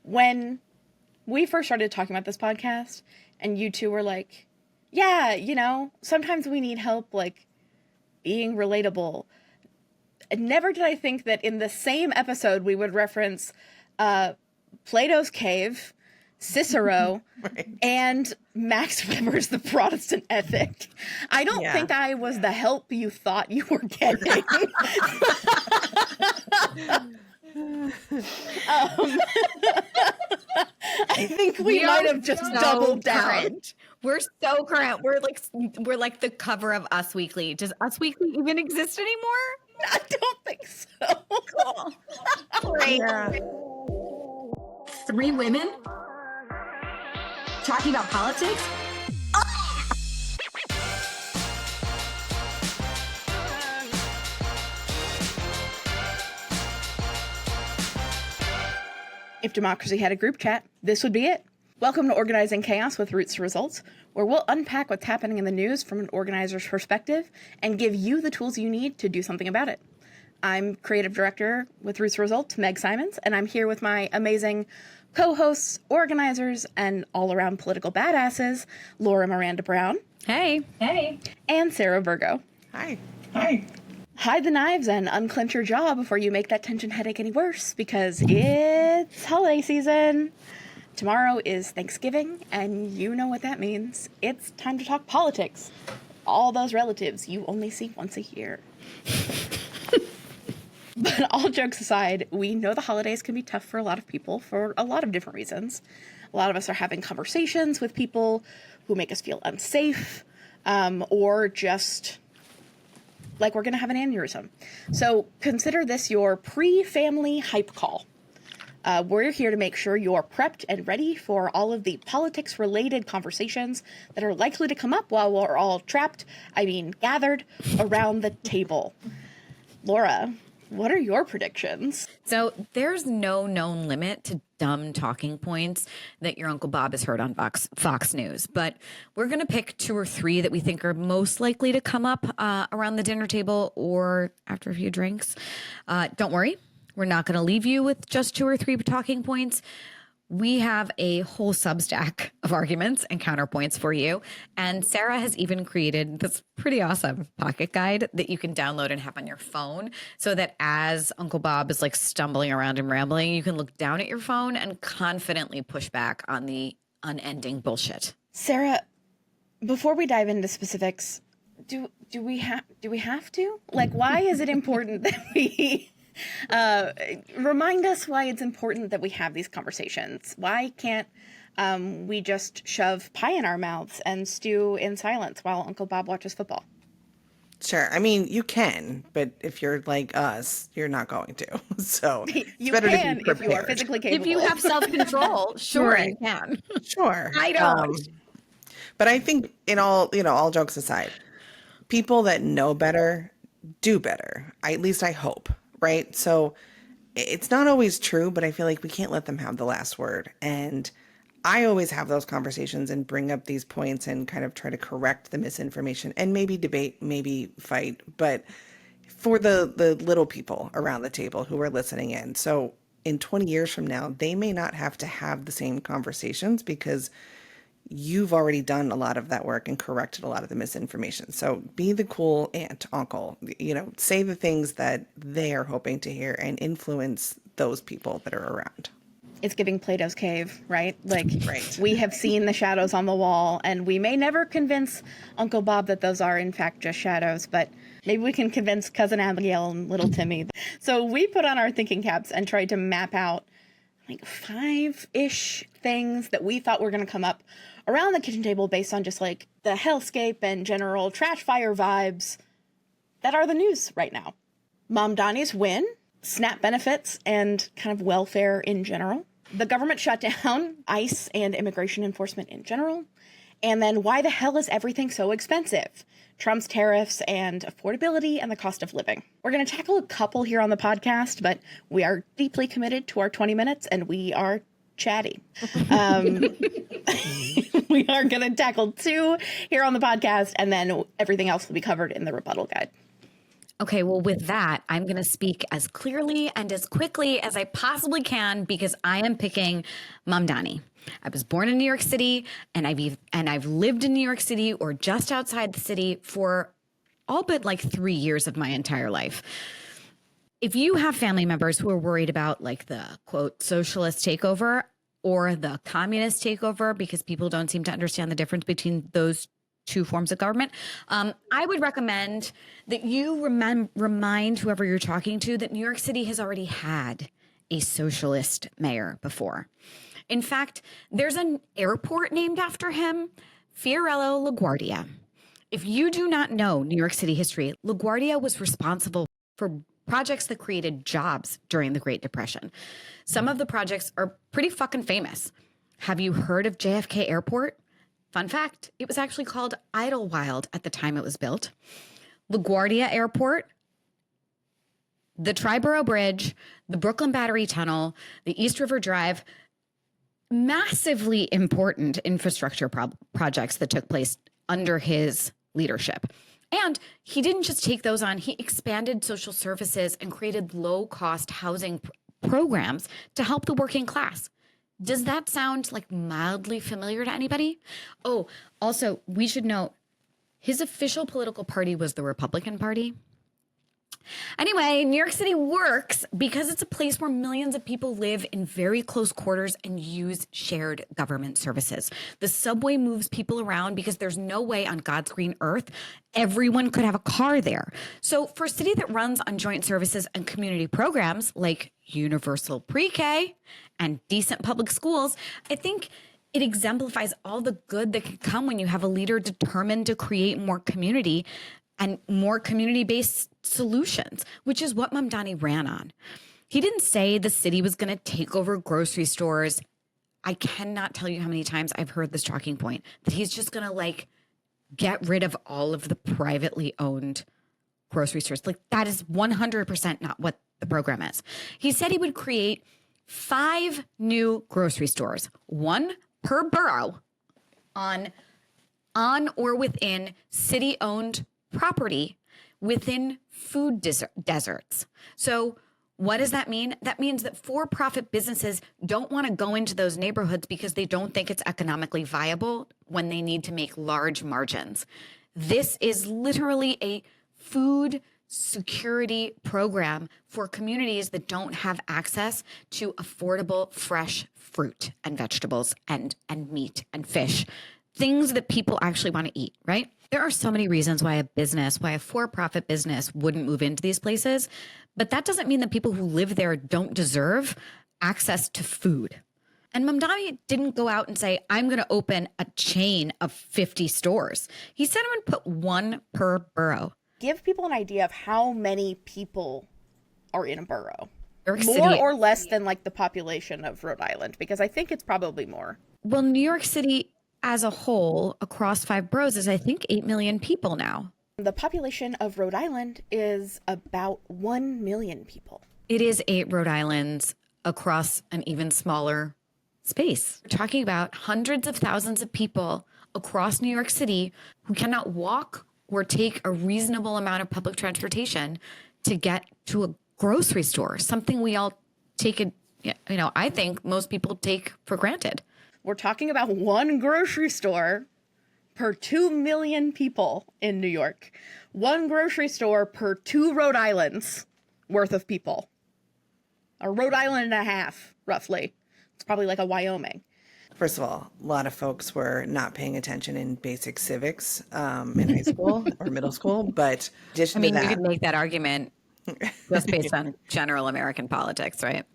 when we first started talking about this podcast and you two were like, yeah, you know, sometimes we need help, like, being relatable. Never did I think that in the same episode we would reference Plato's Cave, Cicero, right, and Max Weber's The Protestant Ethic. I don't think I was the help you thought you were getting. I think we might have just doubled down. We're so current. We're like the cover of Us Weekly. Does Us Weekly even exist anymore? I don't think so. Cool. Great. Yeah. 3 women talking about politics. If democracy had a group chat, this would be it. Welcome to Organizing Chaos with Roots to Results, where we'll unpack what's happening in the news from an organizer's perspective and give you the tools you need to do something about it. I'm creative director with Roots to Results, Meg Simons, and I'm here with my amazing co-hosts, organizers, and all-around political badasses, Laura Miranda Brown. Hey. Hey. And Sarah Virgo. Hi. Hi. Hide the knives and unclench your jaw before you make that tension headache any worse, because it's holiday season. Tomorrow is Thanksgiving, and you know what that means. It's time to talk politics. All those relatives you only see once a year. But all jokes aside, we know the holidays can be tough for a lot of people for a lot of different reasons. A lot of us are having conversations with people who make us feel unsafe, or just like we're going to have an aneurysm. So consider this your pre-family hype call. We're here to make sure you're prepped and ready for all of the politics-related conversations that are likely to come up while we're all gathered around the table. Laura, what are your predictions? So there's no known limit to dumb talking points that your Uncle Bob has heard on Fox News, but we're going to pick 2 or 3 that we think are most likely to come up around the dinner table or after a few drinks. Don't worry. We're not going to leave you with just 2 or 3 talking points. We have a whole Substack of arguments and counterpoints for you. And Sarah has even created this pretty awesome pocket guide that you can download and have on your phone so that as Uncle Bob is like stumbling around and rambling, you can look down at your phone and confidently push back on the unending bullshit. Sarah, before we dive into specifics, do we have to? Like, why is it important that we remind us why it's important that we have these conversations? Why can't we just shove pie in our mouths and stew in silence while Uncle Bob watches football? Sure. I mean, you can, but if you're like us, you're not going to. So you better can to be prepared. if you are physically capable. If you have self-control, sure, Right. you can. Sure. I don't. But I think all jokes aside, people that know better do better. At least I hope. Right. So it's not always true, but I feel like we can't let them have the last word. And I always have those conversations and bring up these points and kind of try to correct the misinformation and maybe debate, maybe fight, but for the little people around the table who are listening in. So in 20 years from now, they may not have to have the same conversations because you've already done a lot of that work and corrected a lot of the misinformation. So be the cool aunt, uncle, say the things that they are hoping to hear and influence those people that are around. It's giving Plato's Cave, right? Like, right. We have seen the shadows on the wall, and we may never convince Uncle Bob that those are, in fact, just shadows, but maybe we can convince Cousin Abigail and little Timmy. So we put on our thinking caps and tried to map out like 5-ish things that we thought were going to come up around the kitchen table based on just like the hellscape and general trash fire vibes that are the news right now. Mom Donnie's win, SNAP benefits, and kind of welfare in general. The government shutdown, ICE and immigration enforcement in general. And then why the hell is everything so expensive? Trump's tariffs and affordability and the cost of living. We're going to tackle a couple here on the podcast, but we are deeply committed to our 20 minutes and we are chatty. We are going to tackle 2 here on the podcast, and then everything else will be covered in the rebuttal guide. Okay, well, with that, I'm going to speak as clearly and as quickly as I possibly can because I am picking Mamdani. I was born in New York City, and I've lived in New York City or just outside the city for all but like 3 years of my entire life. If you have family members who are worried about like the quote socialist takeover or the communist takeover, because people don't seem to understand the difference between those two forms of government, I would recommend that you remind whoever you're talking to that New York City has already had a socialist mayor before. In fact, there's an airport named after him, Fiorello LaGuardia. If you do not know New York City history, LaGuardia was responsible for projects that created jobs during the Great Depression. Some of the projects are pretty fucking famous. Have you heard of JFK Airport? Fun fact, it was actually called Idlewild at the time it was built. LaGuardia Airport, the Triborough Bridge, the Brooklyn Battery Tunnel, the East River Drive, massively important infrastructure projects that took place under his leadership. And he didn't just take those on, he expanded social services and created low-cost housing programs to help the working class. Does that sound like mildly familiar to anybody? Oh, also, we should note his official political party was the Republican Party. Anyway, New York City works because it's a place where millions of people live in very close quarters and use shared government services. The subway moves people around because there's no way on God's green earth everyone could have a car there. So for a city that runs on joint services and community programs like universal pre-K and decent public schools, I think it exemplifies all the good that can come when you have a leader determined to create more community and more community-based solutions, which is what Mamdani ran on. He didn't say the city was going to take over grocery stores. I cannot tell you how many times I've heard this talking point, that he's just going to like get rid of all of the privately owned grocery stores. Like that is 100% not what the program is. He said he would create 5 new grocery stores, 1 per borough on or within city-owned property within food deserts. So what does that mean? That means that for-profit businesses don't want to go into those neighborhoods because they don't think it's economically viable when they need to make large margins. This is literally a food security program for communities that don't have access to affordable fresh fruit and vegetables and meat and fish, things that people actually want to eat, right? There are so many reasons why a for-profit business wouldn't move into these places, but that doesn't mean that people who live there don't deserve access to food. And Mamdani didn't go out and say, I'm going to open a chain of 50 stores. He said I'm going to put 1 per borough. Give people an idea of how many people are in a borough. New York More City, or less than like the population of Rhode Island, because I think it's probably more. well, New York City as a whole across 5 boroughs is, I think, 8 million people now. The population of Rhode Island is about 1 million people. It is 8 Rhode Islands across an even smaller space. We're talking about hundreds of thousands of people across New York City who cannot walk or take a reasonable amount of public transportation to get to a grocery store, something we all take it, I think most people take for granted. We're talking about 1 grocery store per 2 million people in New York. 1 grocery store per 2 Rhode Islands worth of people. A Rhode Island and a half, roughly. It's probably like a Wyoming. First of all, a lot of folks were not paying attention in basic civics in high school or middle school. But in addition to You that, could make that argument just based on general American politics, right?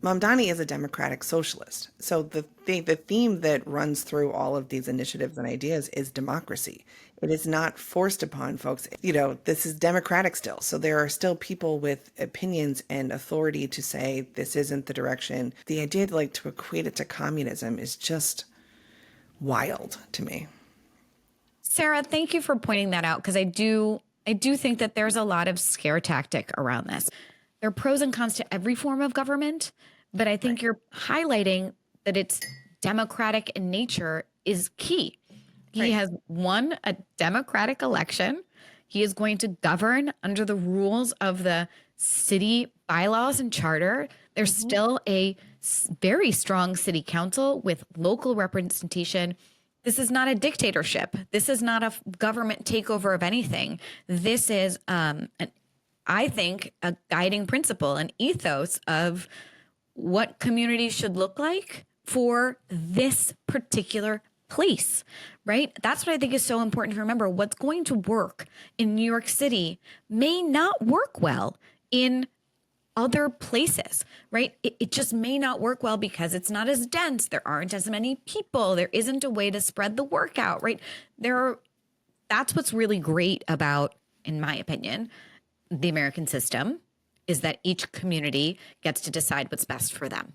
Mamdani is a democratic socialist. So the theme that runs through all of these initiatives and ideas is democracy. It is not forced upon folks. This is democratic still. So there are still people with opinions and authority to say this isn't the direction. The idea to equate it to communism is just wild to me. Sarah, thank you for pointing that out, because I do think that there's a lot of scare tactic around this. There are pros and cons to every form of government, but I think you're highlighting that it's democratic in nature is key. He has won a democratic election. He is going to govern under the rules of the city bylaws and charter. There's still a very strong city council with local representation. This is not a dictatorship. This is not a government takeover of anything. This is, I think, a guiding principle, an ethos of what communities should look like for this particular place, right? That's what I think is so important to remember. What's going to work in New York City may not work well in other places, right? It just may not work well because it's not as dense. There aren't as many people. There isn't a way to spread the work out, right? That's what's really great about, in my opinion, the American system, is that each community gets to decide what's best for them.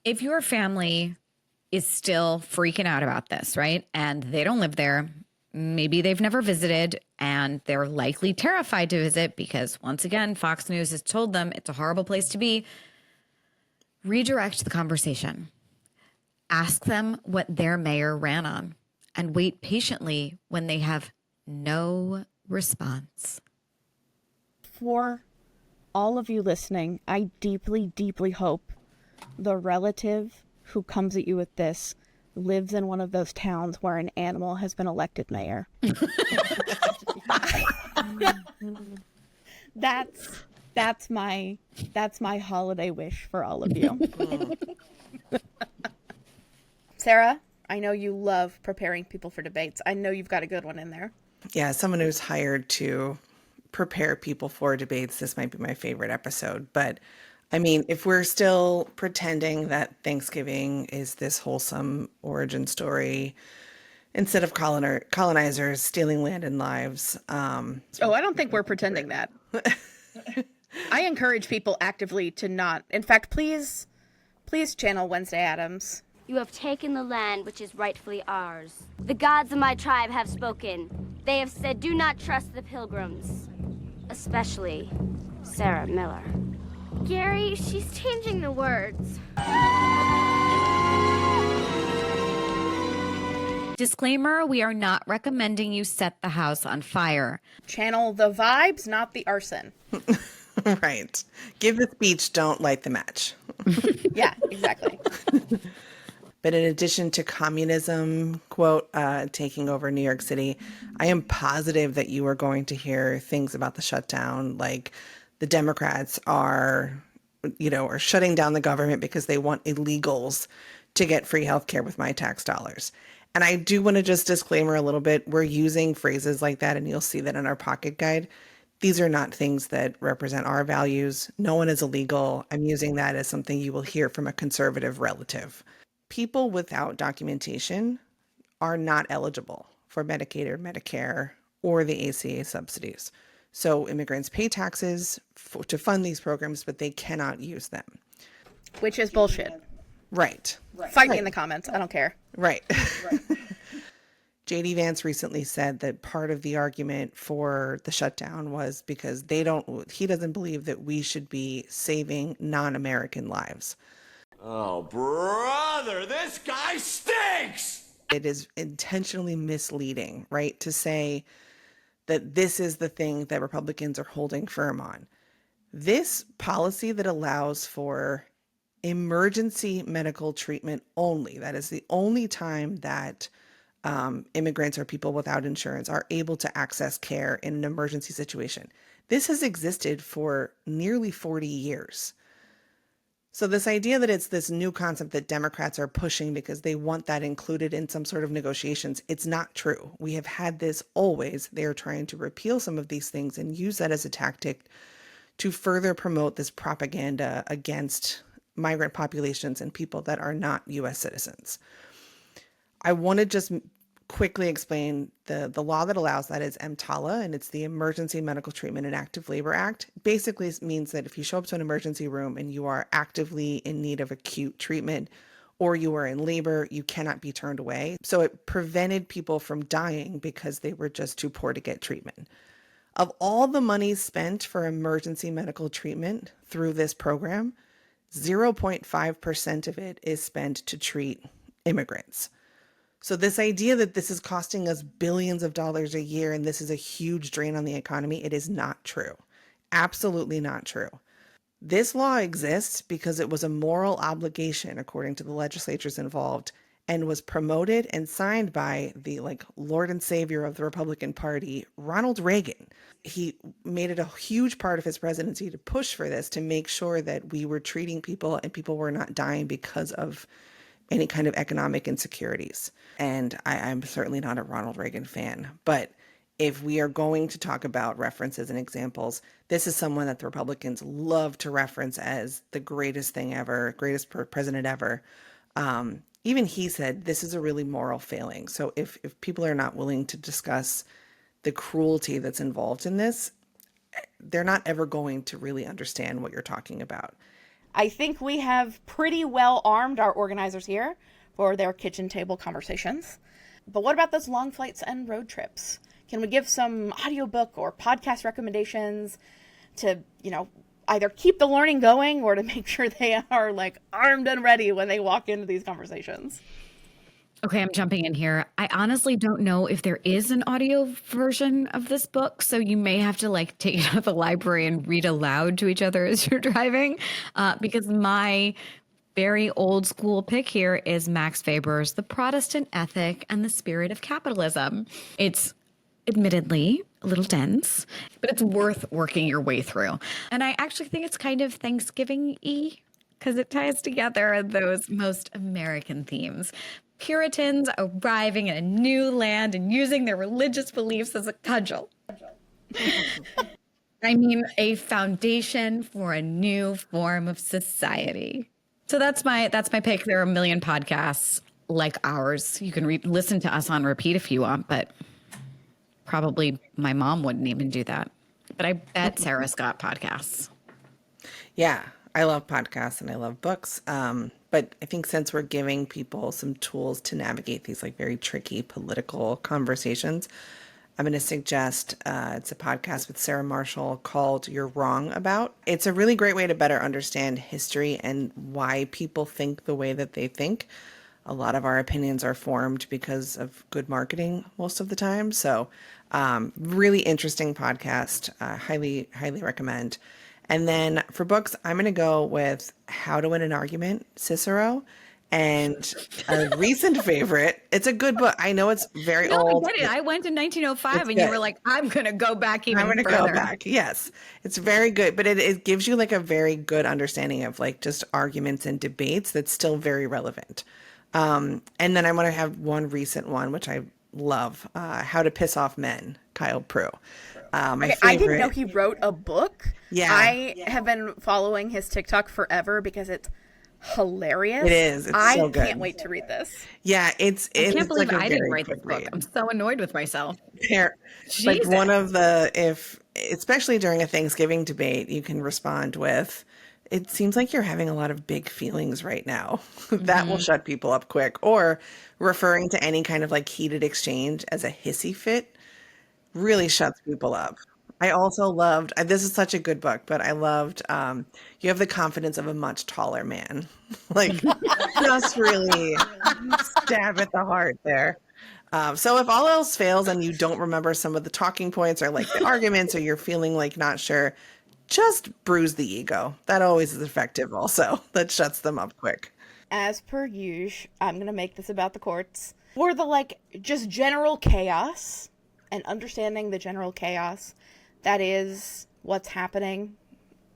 If your family is still freaking out about this, right, and they don't live there, maybe they've never visited, and they're likely terrified to visit because, once again, Fox News has told them it's a horrible place to be, redirect the conversation. Ask them what their mayor ran on and wait patiently when they have no response. For all of you listening, I deeply, deeply hope the relative who comes at you with this lives in one of those towns where an animal has been elected mayor. That's my holiday wish for all of you. Sarah, I know you love preparing people for debates. I know you've got a good one in there. Yeah, someone who's hired to prepare people for debates, this might be my favorite episode. But I mean, if we're still pretending that Thanksgiving is this wholesome origin story instead of colonizers stealing land and lives. I don't think we're pretending that. I encourage people actively to not. In fact, please channel Wednesday Addams. You have taken the land which is rightfully ours. The gods of my tribe have spoken. They have said, do not trust the pilgrims, especially Sarah Miller. Gary, she's changing the words. Disclaimer, we are not recommending you set the house on fire. Channel the vibes, not the arson. Right. Give the speech, don't light the match. Yeah, exactly. But in addition to communism, quote, taking over New York City, I am positive that you are going to hear things about the shutdown, like the Democrats are shutting down the government because they want illegals to get free healthcare with my tax dollars. And I do want to just disclaimer a little bit. We're using phrases like that, and you'll see that in our pocket guide. These are not things that represent our values. No one is illegal. I'm using that as something you will hear from a conservative relative. People without documentation are not eligible for Medicaid or Medicare or the ACA subsidies. So immigrants pay taxes to fund these programs, but they cannot use them. Which is bullshit. Right. Fight me in the comments. I don't care. Right. JD Vance recently said that part of the argument for the shutdown was because he doesn't believe that we should be saving non-American lives. Oh, brother, this guy stinks! It is intentionally misleading, right, to say that this is the thing that Republicans are holding firm on. This policy that allows for emergency medical treatment only, that is the only time that immigrants or people without insurance are able to access care in an emergency situation. This has existed for nearly 40 years. So this idea that it's this new concept that Democrats are pushing because they want that included in some sort of negotiations, it's not true. We have had this always. They're trying to repeal some of these things and use that as a tactic to further promote this propaganda against migrant populations and people that are not U.S. citizens. I want to just quickly explain the law that allows that is EMTALA, and it's the Emergency Medical Treatment and Active Labor Act. Basically, it means that if you show up to an emergency room and you are actively in need of acute treatment or you are in labor, you cannot be turned away. So it prevented people from dying because they were just too poor to get treatment. Of all the money spent for emergency medical treatment through this program, 0.5% of it is spent to treat immigrants. So this idea that this is costing us billions of dollars a year and this is a huge drain on the economy, it is not true. Absolutely not true. This law exists because it was a moral obligation, according to the legislatures involved, and was promoted and signed by the Lord and Savior of the Republican Party, Ronald Reagan. He made it a huge part of his presidency to push for this, to make sure that we were treating people and people were not dying because of any kind of economic insecurities. And I'm certainly not a Ronald Reagan fan, but if we are going to talk about references and examples, this is someone that the Republicans love to reference as the greatest thing ever, greatest president ever. Even he said this is a really moral failing. So if people are not willing to discuss the cruelty that's involved in this, they're not ever going to really understand what you're talking about. I think we have pretty well armed our organizers here for their kitchen table conversations. But what about those long flights and road trips? Can we give some audiobook or podcast recommendations to, either keep the learning going or to make sure they are armed and ready when they walk into these conversations? Okay, I'm jumping in here. I honestly don't know if there is an audio version of this book, so you may have to take it out of the library and read aloud to each other as you're driving, because my very old school pick here is Max Weber's The Protestant Ethic and the Spirit of Capitalism. It's admittedly a little dense, but it's worth working your way through. And I actually think it's kind of Thanksgiving-y because it ties together those most American themes. Puritans arriving in a new land and using their religious beliefs as a cudgel. I mean, a foundation for a new form of society. So that's my pick. There are a million podcasts like ours. You can listen to us on repeat if you want, but probably my mom wouldn't even do that. But I bet Sarah's got podcasts. Yeah, I love podcasts and I love books. But I think since we're giving people some tools to navigate these very tricky political conversations, I'm going to suggest it's a podcast with Sarah Marshall called You're Wrong About. It's a really great way to better understand history and why people think the way that they think. A lot of our opinions are formed because of good marketing most of the time. So really interesting podcast. Highly, highly recommend. And then for books, I'm going to go with How to Win an Argument, Cicero. And a recent favorite, it's a good book. I know it's very old. I get it. I went in 1905 It's and good. you were like, I'm going to go back even further. I'm going to go back. Yes. It's very good. But it gives you a very good understanding of just arguments and debates that's still very relevant. And then I'm going to have one recent one, which I love, How to Piss Off Men, Kyle Prue. I didn't know he wrote a book. Yeah. I have been following his TikTok forever because it's hilarious. It is. It's so good. I can't wait to read this. Yeah, I can't believe I didn't very write this quick book. read. I'm so annoyed with myself. Like one of the, especially during a Thanksgiving debate, you can respond with, it seems like you're having a lot of big feelings right now. That will shut people up quick. Or referring to any kind of heated exchange as a hissy fit really shuts people up. I also loved, this is such a good book, but I loved, you have the confidence of a much taller man. Just really stab at the heart there. So if all else fails and you don't remember some of the talking points or the arguments, or you're feeling not sure, just bruise the ego. That always is effective also. That shuts them up quick. As per usual, I'm going to make this about the courts. For the just general chaos and understanding the general chaos that is what's happening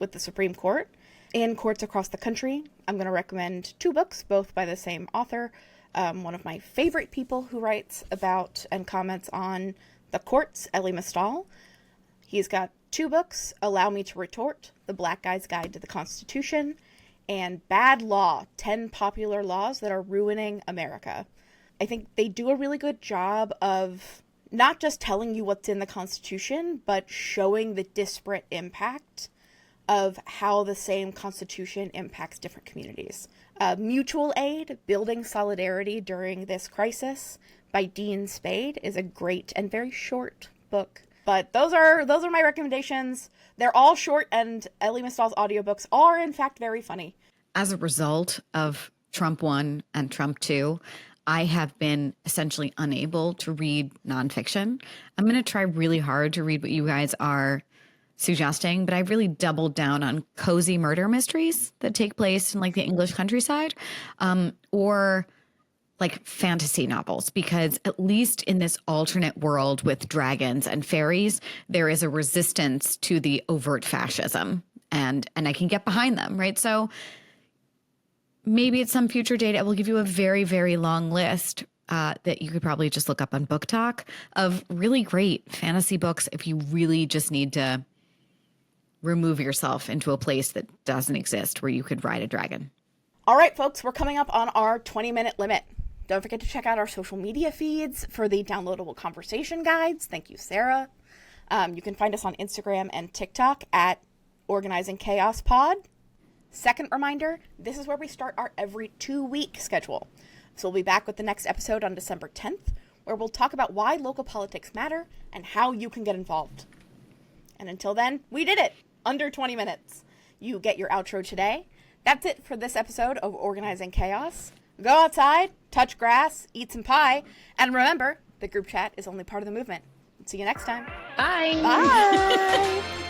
with the Supreme Court and courts across the country, I'm going to recommend two books, both by the same author. One of my favorite people who writes about and comments on the courts, Elie Mystal. He's got two books, Allow Me to Retort, The Black Guy's Guide to the Constitution, and Bad Law, 10 Popular Laws That Are Ruining America. I think they do a really good job of not just telling you what's in the Constitution, but showing the disparate impact of how the same Constitution impacts different communities. Mutual Aid, Building Solidarity During This Crisis by Dean Spade is a great and very short book. But those are my recommendations. They're all short, and Elie Mystal's audiobooks are, in fact, very funny. As a result of Trump 1 and Trump 2, I have been essentially unable to read nonfiction. I'm going to try really hard to read what you guys are suggesting, but I really doubled down on cozy murder mysteries that take place in like the English countryside, or like fantasy novels, because at least in this alternate world with dragons and fairies, there is a resistance to the overt fascism, and I can get behind them, right? So maybe at some future date, I will give you a very, very long list that you could probably just look up on Book Talk of really great fantasy books if you really just need to remove yourself into a place that doesn't exist where you could ride a dragon. All right, folks, we're coming up on our 20-minute limit. Don't forget to check out our social media feeds for the downloadable conversation guides. Thank you, Sarah. You can find us on Instagram and TikTok at Organizing Chaos Pod. Second reminder, this is where we start our every 2-week schedule. So we'll be back with the next episode on December 10th, where we'll talk about why local politics matter and how you can get involved. And until then, we did it! Under 20 minutes. You get your outro today. That's it for this episode of Organizing Chaos. Go outside, touch grass, eat some pie, and remember, the group chat is only part of the movement. See you next time. Bye. Bye!